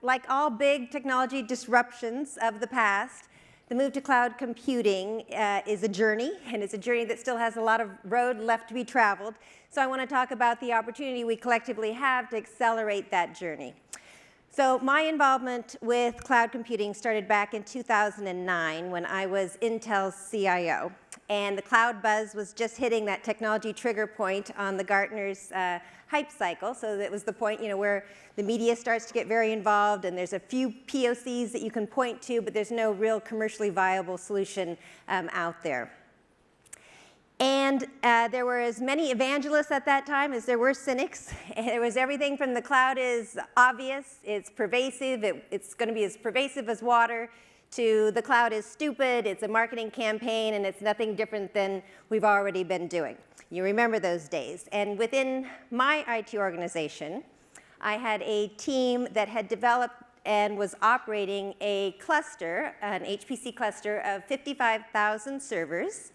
like all big technology disruptions of the past, the move to cloud computing is a journey, and it's a journey that still has a lot of road left to be traveled. So I want to talk about the opportunity we collectively have to accelerate that journey. So my involvement with cloud computing started back in 2009 when I was Intel's CIO. And the cloud buzz was just hitting that technology trigger point on the Gartner's hype cycle. So that was the point, where the media starts to get very involved, and there's a few POCs that you can point to, but there's no real commercially viable solution out there. And there were as many evangelists at that time as there were cynics. And there was everything from the cloud is obvious, it's pervasive, it's going to be as pervasive as water, to the cloud is stupid, it's a marketing campaign, and it's nothing different than we've already been doing. You remember those days. And within my IT organization, I had a team that had developed and was operating a cluster, an HPC cluster of 55,000 servers.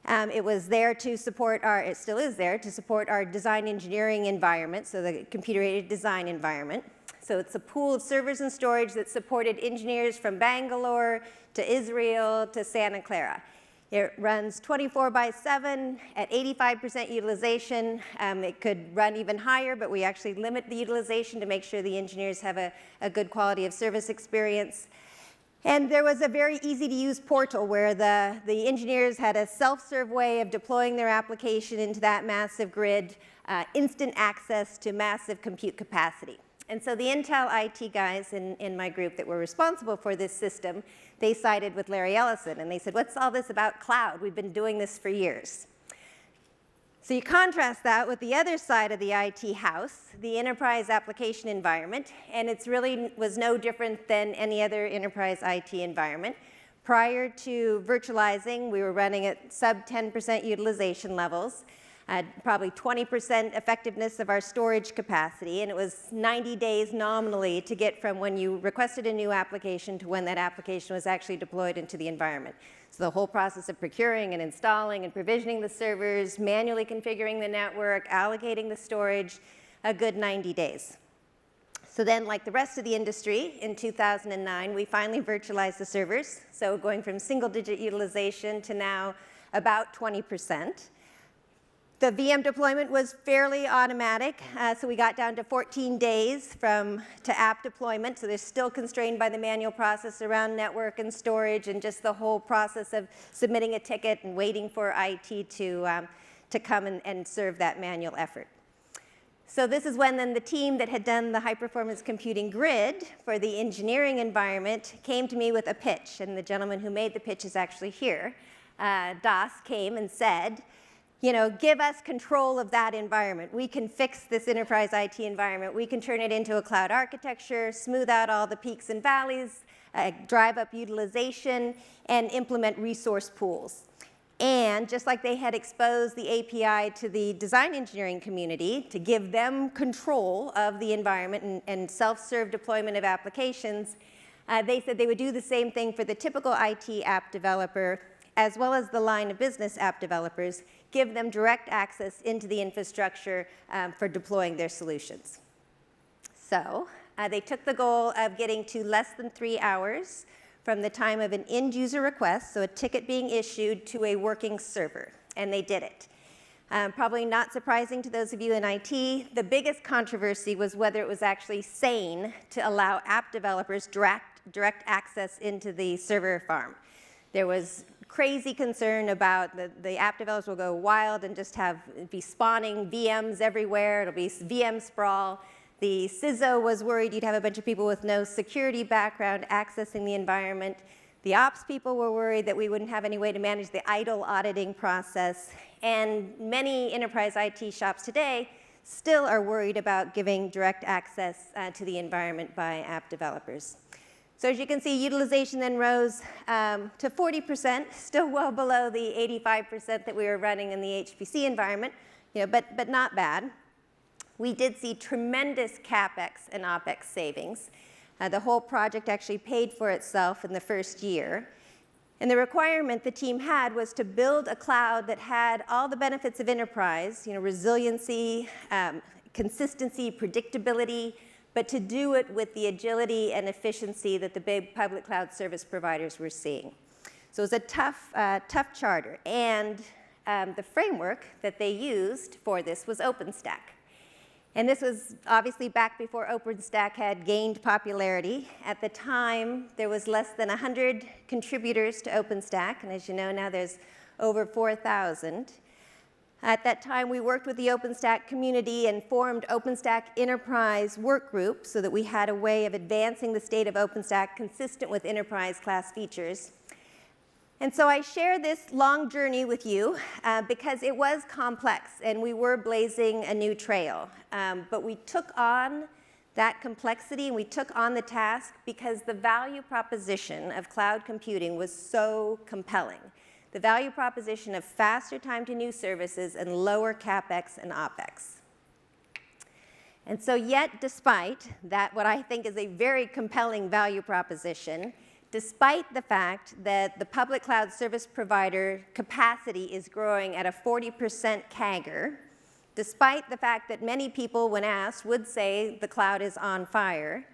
It was there to support it still is there to support our design engineering environment, so the computer-aided design environment. So it's a pool of servers and storage that supported engineers from Bangalore to Israel to Santa Clara. It runs 24/7 at 85% utilization. It could run even higher, but we actually limit the utilization to make sure the engineers have a good quality of service experience. And there was a very easy-to-use portal where the engineers had a self-serve way of deploying their application into that massive grid, instant access to massive compute capacity. And so the Intel IT guys in my group that were responsible for this system, they sided with Larry Ellison, and they said, what's all this about cloud? We've been doing this for years. So you contrast that with the other side of the IT house, the enterprise application environment, and it really was no different than any other enterprise IT environment. Prior to virtualizing, we were running at sub 10% utilization levels, probably 20% effectiveness of our storage capacity, and it was 90 days nominally to get from when you requested a new application to when that application was actually deployed into the environment. So the whole process of procuring and installing and provisioning the servers, manually configuring the network, allocating the storage, a good 90 days. So then, like the rest of the industry, in 2009, we finally virtualized the servers, so going from single-digit utilization to now about 20%. The VM deployment was fairly automatic, so we got down to 14 days to app deployment, so they're still constrained by the manual process around network and storage and just the whole process of submitting a ticket and waiting for IT to come and serve that manual effort. So this is when then the team that had done the high-performance computing grid for the engineering environment came to me with a pitch, and the gentleman who made the pitch is actually here. Das came and said, give us control of that environment. We can fix this enterprise IT environment. We can turn it into a cloud architecture, smooth out all the peaks and valleys, drive up utilization, and implement resource pools. And just like they had exposed the API to the design engineering community to give them control of the environment and self-serve deployment of applications, they said they would do the same thing for the typical IT app developer, as well as the line of business app developers, give them direct access into the infrastructure for deploying their solutions. So they took the goal of getting to less than 3 hours from the time of an end user request, so a ticket being issued, to a working server, and they did it. Probably not surprising to those of you in IT, the biggest controversy was whether it was actually sane to allow app developers direct access into the server farm. There was crazy concern about the app developers will go wild and just be spawning VMs everywhere. It'll be VM sprawl. The CISO was worried you'd have a bunch of people with no security background accessing the environment. The ops people were worried that we wouldn't have any way to manage the idle auditing process. And many enterprise IT shops today still are worried about giving direct access to the environment by app developers. So as you can see, utilization then rose to 40%, still well below the 85% that we were running in the HPC environment, but not bad. We did see tremendous CapEx and OpEx savings. The whole project actually paid for itself in the first year. And the requirement the team had was to build a cloud that had all the benefits of enterprise, resiliency, consistency, predictability, but to do it with the agility and efficiency that the big public cloud service providers were seeing. So it was a tough charter, and the framework that they used for this was OpenStack. And this was obviously back before OpenStack had gained popularity. At the time, there was less than 100 contributors to OpenStack, and as you know, now there's over 4,000. At that time, we worked with the OpenStack community and formed OpenStack Enterprise Workgroup so that we had a way of advancing the state of OpenStack consistent with enterprise class features. And so I share this long journey with you because it was complex and we were blazing a new trail. But we took on that complexity and we took on the task because the value proposition of cloud computing was so compelling. The value proposition of faster time to new services and lower CapEx and OpEx. And so yet, despite that, what I think is a very compelling value proposition, despite the fact that the public cloud service provider capacity is growing at a 40% CAGR, despite the fact that many people, when asked, would say the cloud is on fire,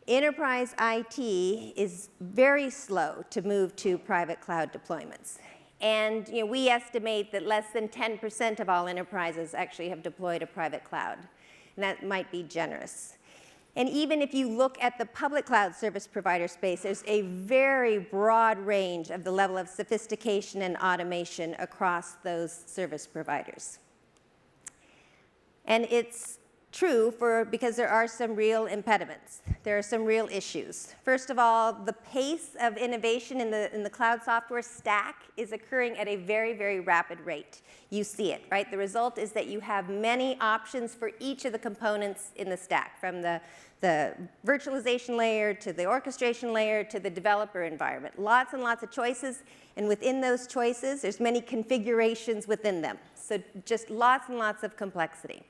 enterprise IT is very slow to move to private cloud deployments. And we estimate that less than 10% of all enterprises actually have deployed a private cloud. And that might be generous. And even if you look at the public cloud service provider space, there's a very broad range of the level of sophistication and automation across those service providers. And it's true because there are some real impediments. There are some real issues. First of all, the pace of innovation in the cloud software stack is occurring at a very, very rapid rate. You see it, right? The result is that you have many options for each of the components in the stack, from the virtualization layer to the orchestration layer to the developer environment. Lots and lots of choices, and within those choices, there's many configurations within them. So just lots and lots of complexity.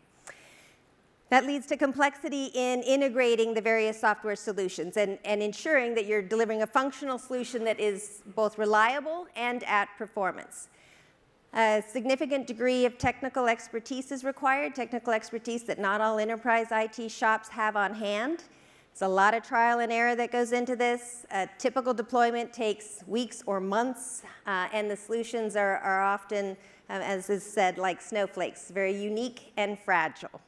That leads to complexity in integrating the various software solutions and ensuring that you're delivering a functional solution that is both reliable and at performance. A significant degree of technical expertise is required, technical expertise that not all enterprise IT shops have on hand. It's a lot of trial and error that goes into this. A typical deployment takes weeks or months, and the solutions are often, as is said, like snowflakes, very unique and fragile.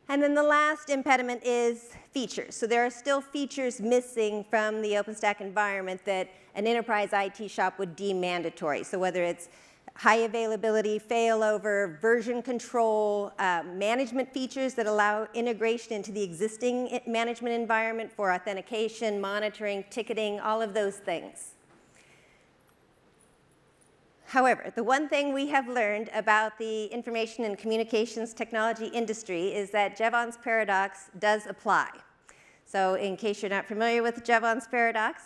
And then the last impediment is features. So there are still features missing from the OpenStack environment that an enterprise IT shop would deem mandatory. So whether it's high availability, failover, version control, management features that allow integration into the existing management environment for authentication, monitoring, ticketing, all of those things. However, the one thing we have learned about the information and communications technology industry is that JEVONS paradox does apply. So in case you're not familiar with the JEVONS paradox,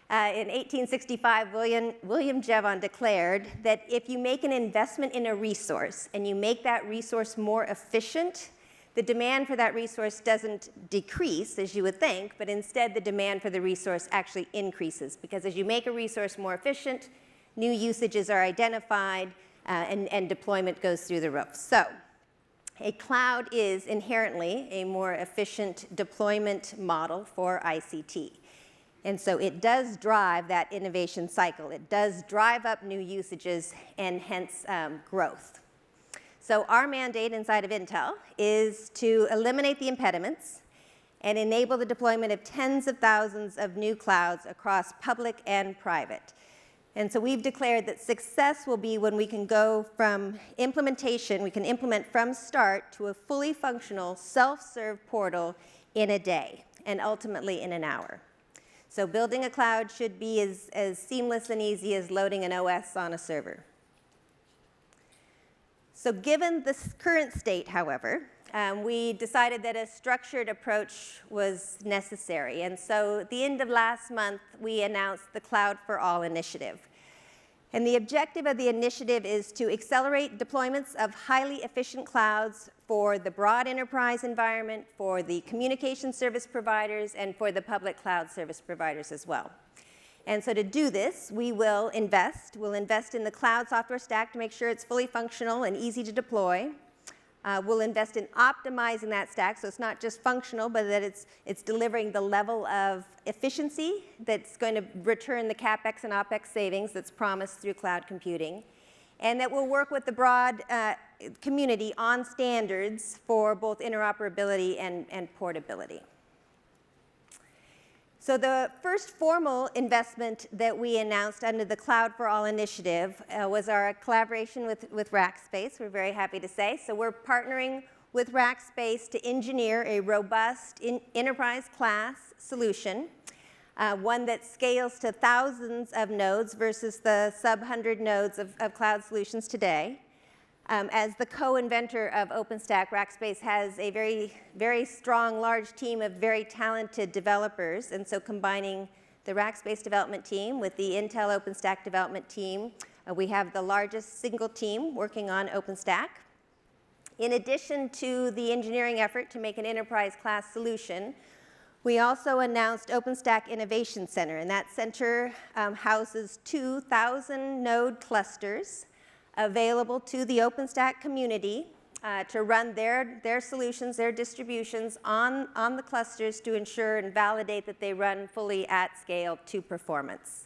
in 1865, William Jevon declared that if you make an investment in a resource and you make that resource more efficient, the demand for that resource doesn't decrease, as you would think, but instead the demand for the resource actually increases. Because as you make a resource more efficient, new usages are identified, and deployment goes through the roof. So a cloud is inherently a more efficient deployment model for ICT. And so it does drive that innovation cycle. It does drive up new usages and hence growth. So our mandate inside of Intel is to eliminate the impediments and enable the deployment of tens of thousands of new clouds across public and private. And so we've declared that success will be when we can go from implementation, we can implement from start to a fully functional self-serve portal in a day, and ultimately in an hour. So building a cloud should be as seamless and easy as loading an OS on a server. So given the current state, however, we decided that a structured approach was necessary. And so at the end of last month, we announced the Cloud for All initiative. And the objective of the initiative is to accelerate deployments of highly efficient clouds for the broad enterprise environment, for the communication service providers, and for the public cloud service providers as well. And so to do this, we will invest. We'll invest in the cloud software stack to make sure it's fully functional and easy to deploy. We'll invest in optimizing that stack, so it's not just functional, but that it's delivering the level of efficiency that's going to return the CapEx and OpEx savings that's promised through cloud computing. And that we'll work with the broad community on standards for both interoperability and portability. So the first formal investment that we announced under the Cloud for All initiative was our collaboration with Rackspace, we're very happy to say. So we're partnering with Rackspace to engineer a robust enterprise-class solution, one that scales to thousands of nodes versus the sub-100 nodes of cloud solutions today. As the co-inventor of OpenStack, Rackspace has a very, very strong, large team of very talented developers. And so combining the Rackspace development team with the Intel OpenStack development team, we have the largest single team working on OpenStack. In addition to the engineering effort to make an enterprise-class solution, we also announced OpenStack Innovation Center. And that center houses 2,000 node clusters available to the OpenStack community to run their solutions, their distributions on the clusters to ensure and validate that they run fully at scale to performance.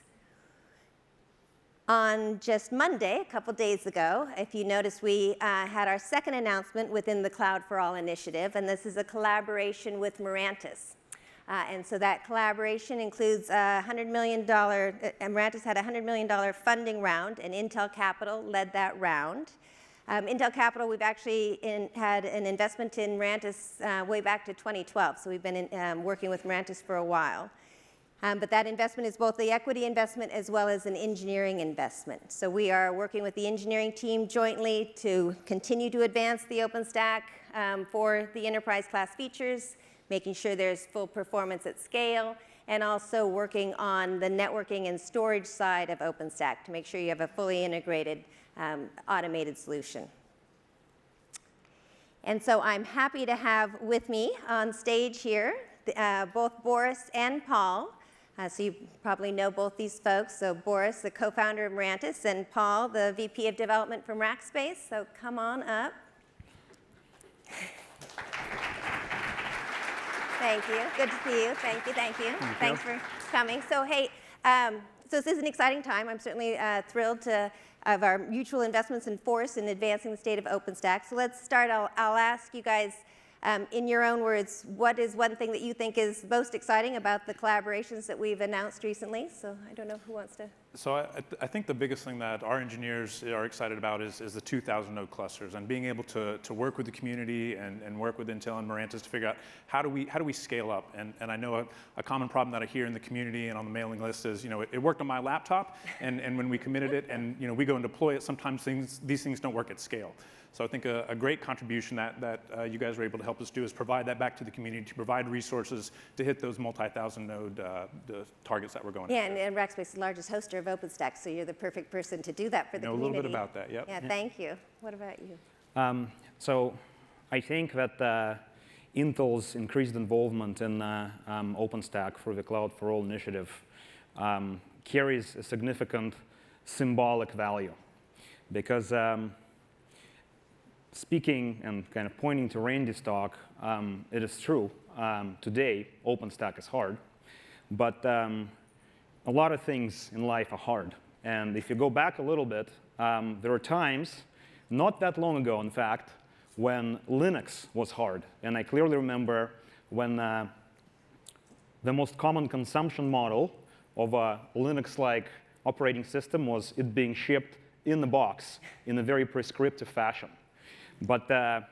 On just Monday, a couple days ago, if you notice, we had our second announcement within the Cloud for All initiative, and this is a collaboration with Mirantis. And so that collaboration includes $100 million, Mirantis had a $100 million funding round, and Intel Capital led that round. Intel Capital, we've actually had an investment in Mirantis way back to 2012, so we've been working with Mirantis for a while. But that investment is both the equity investment as well as an engineering investment. So we are working with the engineering team jointly to continue to advance the OpenStack for the enterprise class features, making sure there's full performance at scale, and also working on the networking and storage side of OpenStack to make sure you have a fully integrated, automated solution. And so I'm happy to have with me on stage here both Boris and Paul. So you probably know both these folks. So Boris, the co-founder of Mirantis, and Paul, the VP of Development from Rackspace. So come on up. Thank you. Good to see you. Thank you. Thank you. Thanks for coming. So hey, so this is an exciting time. I'm certainly thrilled to have our mutual investments in force in advancing the state of OpenStack. So let's start. I'll ask you guys, in your own words, what is one thing that you think is most exciting about the collaborations that we've announced recently? So I don't know who wants to. So I think the biggest thing that our engineers are excited about is the 2,000 node clusters, and being able to work with the community and work with Intel and Mirantis to figure out how do we scale up. And I know a common problem that I hear in the community and on the mailing list is, it worked on my laptop, and when we committed it and we go and deploy it, sometimes these things don't work at scale. So I think a great contribution that you guys were able to help us do is provide that back to the community, to provide resources to hit those multi-thousand node the targets that we're going after. Yeah, and Rackspace is the largest hoster of OpenStack, so you're the perfect person to do that for the community. Know a little bit about that, yep. Yeah, thank you. What about you? So I think that Intel's increased involvement in OpenStack through the Cloud for All initiative carries a significant symbolic value, because speaking and kind of pointing to Randy's talk, it is true. Today, OpenStack is hard, but a lot of things in life are hard. And if you go back a little bit, there are times, not that long ago, in fact, when Linux was hard. And I clearly remember when the most common consumption model of a Linux-like operating system was it being shipped in the box in a very prescriptive fashion. But a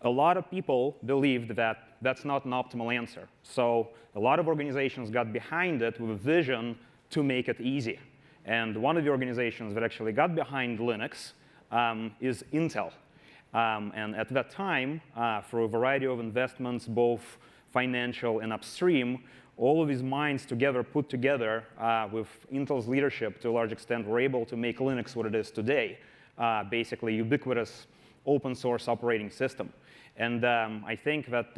lot of people believed that that's not an optimal answer. So a lot of organizations got behind it with a vision to make it easy. And one of the organizations that actually got behind Linux is Intel. And at that time, through a variety of investments, both financial and upstream, all of these minds together, put together with Intel's leadership to a large extent, were able to make Linux what it is today, basically ubiquitous open source operating system. And I think that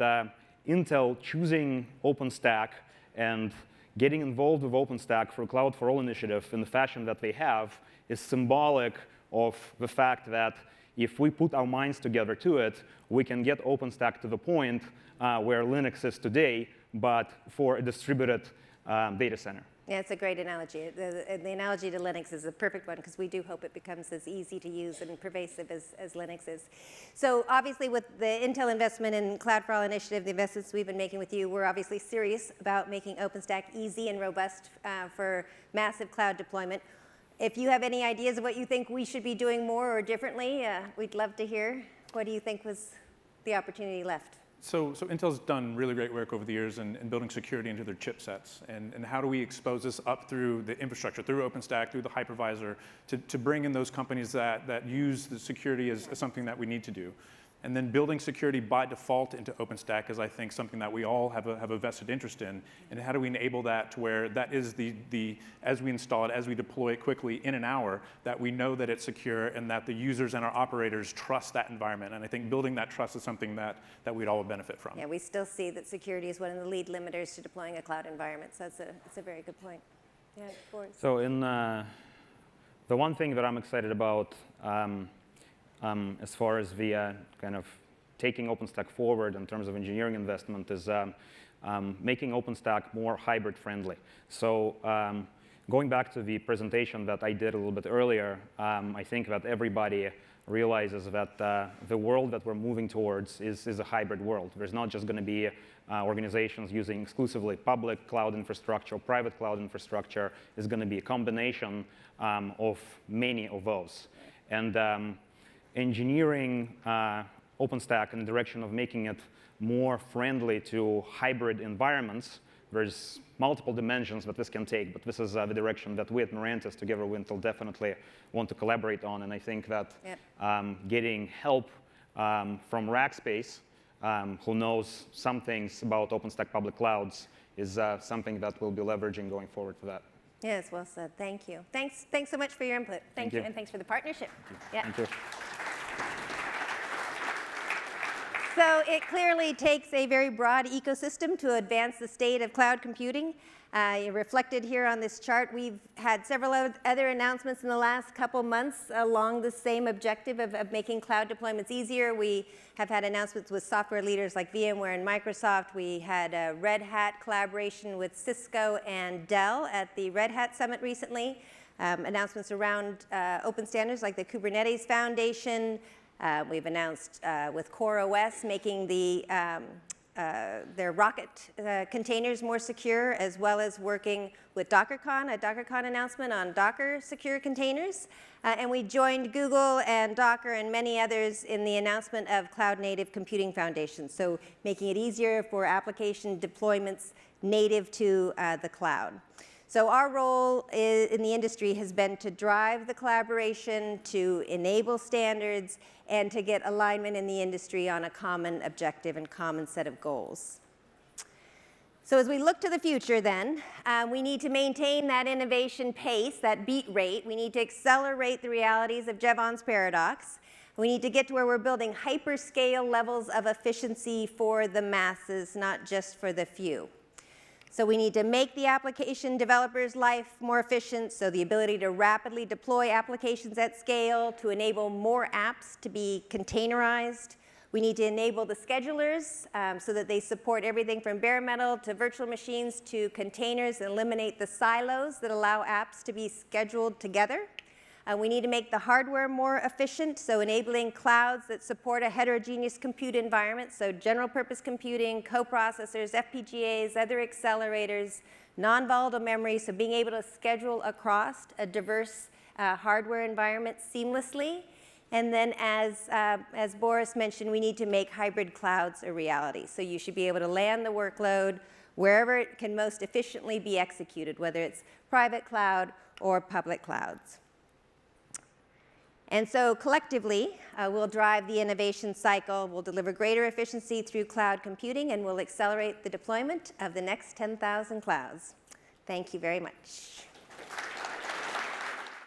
Intel choosing OpenStack and getting involved with OpenStack through Cloud for All initiative in the fashion that they have is symbolic of the fact that if we put our minds together to it, we can get OpenStack to the point where Linux is today, but for a distributed data center. Yeah, it's a great analogy. The analogy to Linux is a perfect one because we do hope it becomes as easy to use and pervasive as Linux is. So obviously with the Intel investment in Cloud for All initiative, the investments we've been making with you, we're obviously serious about making OpenStack easy and robust for massive cloud deployment. If you have any ideas of what you think we should be doing more or differently, we'd love to hear. What do you think was the opportunity left? So Intel's done really great work over the years in building security into their chipsets. And how do we expose this up through the infrastructure, through OpenStack, through the hypervisor, to bring in those companies that use the security as something that we need to do? And then building security by default into OpenStack is, I think, something that we all have a vested interest in. And how do we enable that to where that is as we install it, as we deploy it quickly in an hour, that we know that it's secure and that the users and our operators trust that environment. And I think building that trust is something that we'd all benefit from. Yeah, we still see that security is one of the lead limiters to deploying a cloud environment. So that's a very good point. Yeah, of course. So in the one thing that I'm excited about as far as the kind of taking OpenStack forward in terms of engineering investment is making OpenStack more hybrid friendly. So going back to the presentation that I did a little bit earlier, I think that everybody realizes that the world that we're moving towards is a hybrid world. There's not just going to be organizations using exclusively public cloud infrastructure or private cloud infrastructure. It's going to be a combination of many of those. And engineering OpenStack in the direction of making it more friendly to hybrid environments. There's multiple dimensions that this can take, but this is the direction that we at Mirantis, together with Intel, definitely want to collaborate on. And I think that getting help from Rackspace, who knows some things about OpenStack public clouds, is something that we'll be leveraging going forward for that. Yes, well said. Thank you. Thanks so much for your input. Thank you, and thanks for the partnership. Yeah. Thank you. So it clearly takes a very broad ecosystem to advance the state of cloud computing. Reflected here on this chart, we've had several other announcements in the last couple months along the same objective of making cloud deployments easier. We have had announcements with software leaders like VMware and Microsoft. We had a Red Hat collaboration with Cisco and Dell at the Red Hat Summit recently. Announcements around open standards like the Kubernetes Foundation. We've announced with CoreOS making their Rocket containers more secure, as well as working with DockerCon, a DockerCon announcement on Docker secure containers. And we joined Google and Docker and many others in the announcement of Cloud Native Computing Foundation, so making it easier for application deployments native to the cloud. So our role in the industry has been to drive the collaboration, to enable standards, and to get alignment in the industry on a common objective and common set of goals. So as we look to the future then, we need to maintain that innovation pace, that beat rate. We need to accelerate the realities of JEVONS paradox. We need to get to where we're building hyperscale levels of efficiency for the masses, not just for the few. So we need to make the application developer's life more efficient, so the ability to rapidly deploy applications at scale, to enable more apps to be containerized. We need to enable the schedulers so that they support everything from bare metal to virtual machines to containers and eliminate the silos that allow apps to be scheduled together. We need to make the hardware more efficient, so enabling clouds that support a heterogeneous compute environment, so general purpose computing, coprocessors, FPGAs, other accelerators, non-volatile memory, so being able to schedule across a diverse hardware environment seamlessly. And then as Boris mentioned, we need to make hybrid clouds a reality. So you should be able to land the workload wherever it can most efficiently be executed, whether it's private cloud or public clouds. And so collectively, we'll drive the innovation cycle, we'll deliver greater efficiency through cloud computing, and we'll accelerate the deployment of the next 10,000 clouds. Thank you very much.